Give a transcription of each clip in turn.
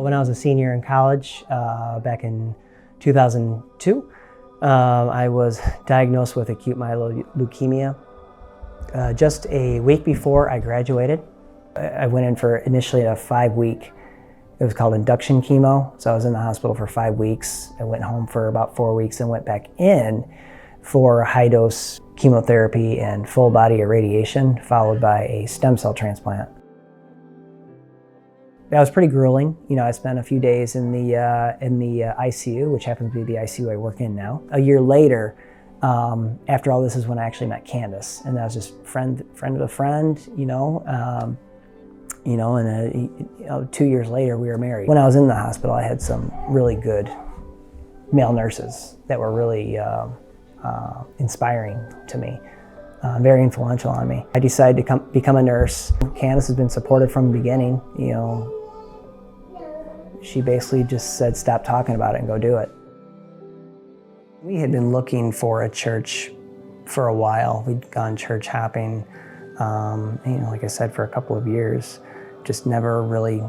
When I was a senior in college, back in 2002, I was diagnosed with acute myeloid leukemia. Just a week before I graduated, I went in for initially a 5-week, it was called induction chemo. So I was in the hospital for 5 weeks. I went home for about 4 weeks and went back in for high-dose chemotherapy and full body irradiation, followed by a stem cell transplant. That was pretty grueling. You know, I spent a few days in the ICU, which happens to be the ICU I work in now. A year later, after all this is when I actually met Candace, and that was just friend of a friend, and 2 years later we were married. When I was in the hospital, I had some really good male nurses that were really inspiring to me, very influential on me. I decided to become a nurse. Candace has been supportive from the beginning. She basically just said, stop talking about it and go do it. We had been looking for a church for a while. We'd gone church hopping, like I said, for a couple of years. Just never really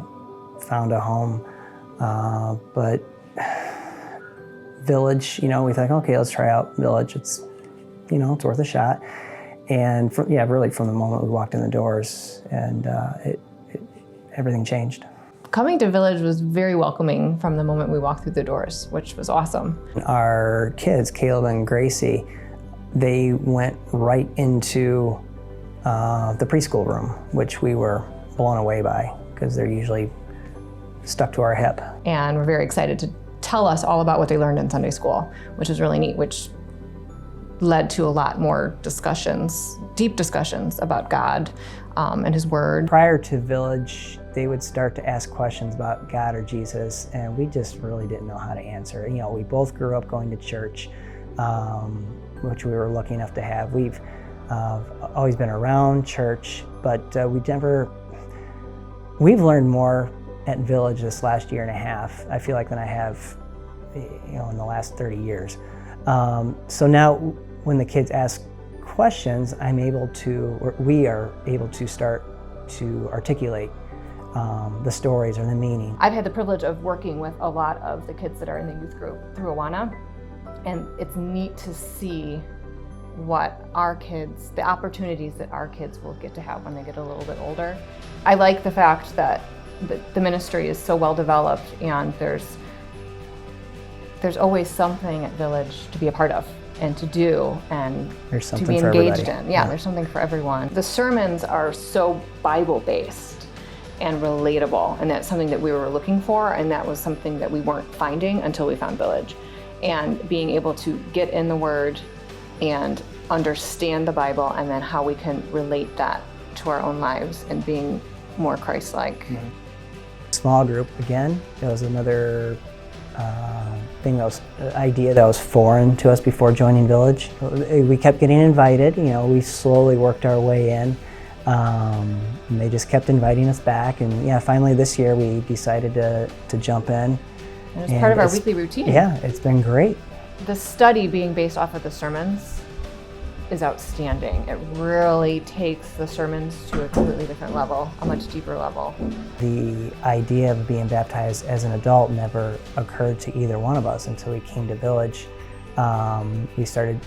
found a home. But Village, we thought, okay, let's try out Village. It's worth a shot. And really from the moment we walked in the doors, and everything changed. Coming to Village was very welcoming from the moment we walked through the doors, which was awesome. Our kids, Caleb and Gracie, they went right into the preschool room, which we were blown away by because they're usually stuck to our hip. And we're very excited to tell us all about what they learned in Sunday school, which is really neat, which led to a lot more discussions, deep discussions about God and His Word. Prior to Village, they would start to ask questions about God or Jesus, and we just really didn't know how to answer. We both grew up going to church, which we were lucky enough to have. We've always been around church, but we've learned more at Village this last year and a half, I feel like, than I have, in the last 30 years. So now when the kids ask questions, we are able to start to articulate the stories or the meaning. I've had the privilege of working with a lot of the kids that are in the youth group through Awana, and it's neat to see what the opportunities that our kids will get to have when they get a little bit older. I like the fact that the ministry is so well developed, and there's always something at Village to be a part of and to do and to be engaged in. Yeah, there's something for everyone. The sermons are so Bible-based and relatable, and that's something that we were looking for, and that was something that we weren't finding until we found Village. And being able to get in the Word and understand the Bible, and then how we can relate that to our own lives and being more Christ-like. Mm-hmm. Small group, again, that was another idea that was foreign to us before joining Village. We kept getting invited, we slowly worked our way in. And they just kept inviting us back, and finally this year we decided to jump in. And it's part of our weekly routine. Yeah, it's been great. The study being based off of the sermons is outstanding. It really takes the sermons to a completely different level, a much deeper level. The idea of being baptized as an adult never occurred to either one of us until we came to Village. We started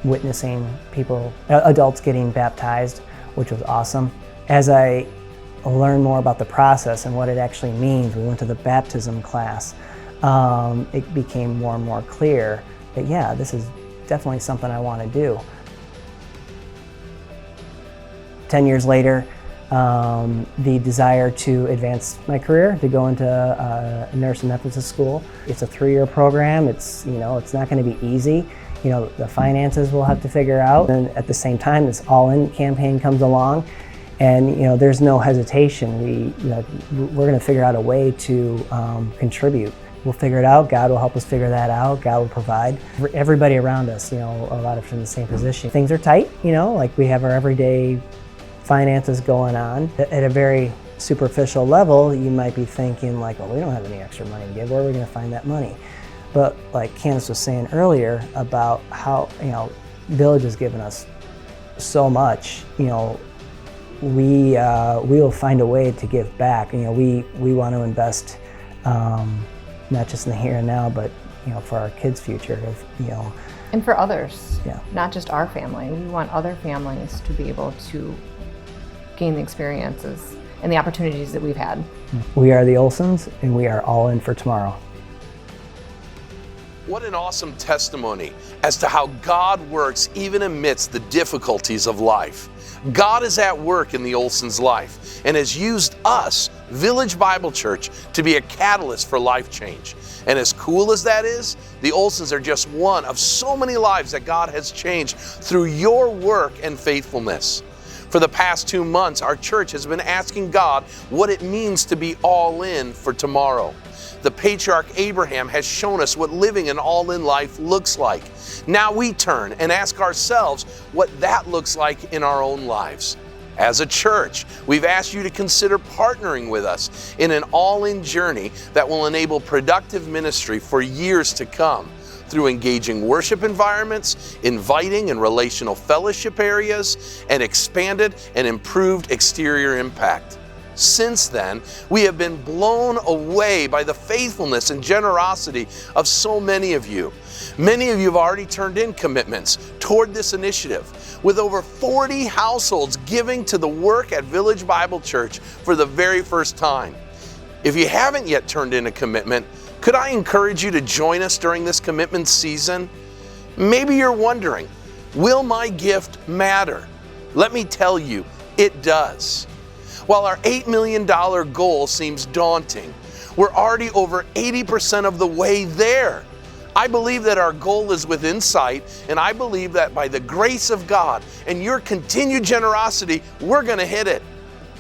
witnessing adults getting baptized, which was awesome. As I learned more about the process and what it actually means, we went to the baptism class. It became more and more clear that, this is definitely something I want to do. 10 years later, the desire to advance my career, to go into a nurse anesthetist school. It's a 3-year program. It's not going to be easy. The finances we'll have to figure out. And at the same time, this All-In campaign comes along, and there's no hesitation. We're going to figure out a way to contribute. We'll figure it out. God will help us figure that out. God will provide. For everybody around us, a lot of us in the same position. Things are tight, like we have our everyday finances going on. At a very superficial level, you might be thinking we don't have any extra money to give. Where are we going to find that money? But like Candace was saying earlier about how, Village has given us so much, we will find a way to give back. We want to invest not just in the here and now, but for our kids' future. And for others, yeah. Not just our family. We want other families to be able to gain the experiences and the opportunities that we've had. We are the Olesons, and we are all in for tomorrow. What an awesome testimony as to how God works even amidst the difficulties of life. God is at work in the Olesons' life and has used us, Village Bible Church, to be a catalyst for life change. And as cool as that is, the Olesons are just one of so many lives that God has changed through your work and faithfulness. For the past 2 months, our church has been asking God what it means to be all in for tomorrow. The patriarch Abraham has shown us what living an all-in life looks like. Now we turn and ask ourselves what that looks like in our own lives. As a church, we've asked you to consider partnering with us in an all-in journey that will enable productive ministry for years to come through engaging worship environments, inviting and relational fellowship areas, and expanded and improved exterior impact. Since then, we have been blown away by the faithfulness and generosity of so many of you. Many of you have already turned in commitments toward this initiative, with over 40 households giving to the work at Village Bible Church for the very first time. If you haven't yet turned in a commitment, could I encourage you to join us during this commitment season? Maybe you're wondering, will my gift matter? Let me tell you, it does. While our $8 million goal seems daunting, we're already over 80% of the way there. I believe that our goal is within sight, and I believe that by the grace of God and your continued generosity, we're going to hit it.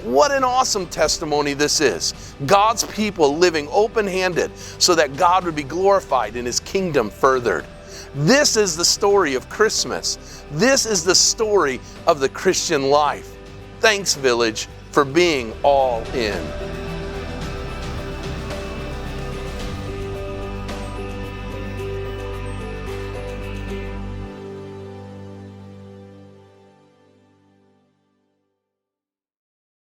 What an awesome testimony this is. God's people living open-handed so that God would be glorified and His kingdom furthered. This is the story of Christmas. This is the story of the Christian life. Thanks, Village, for being all in.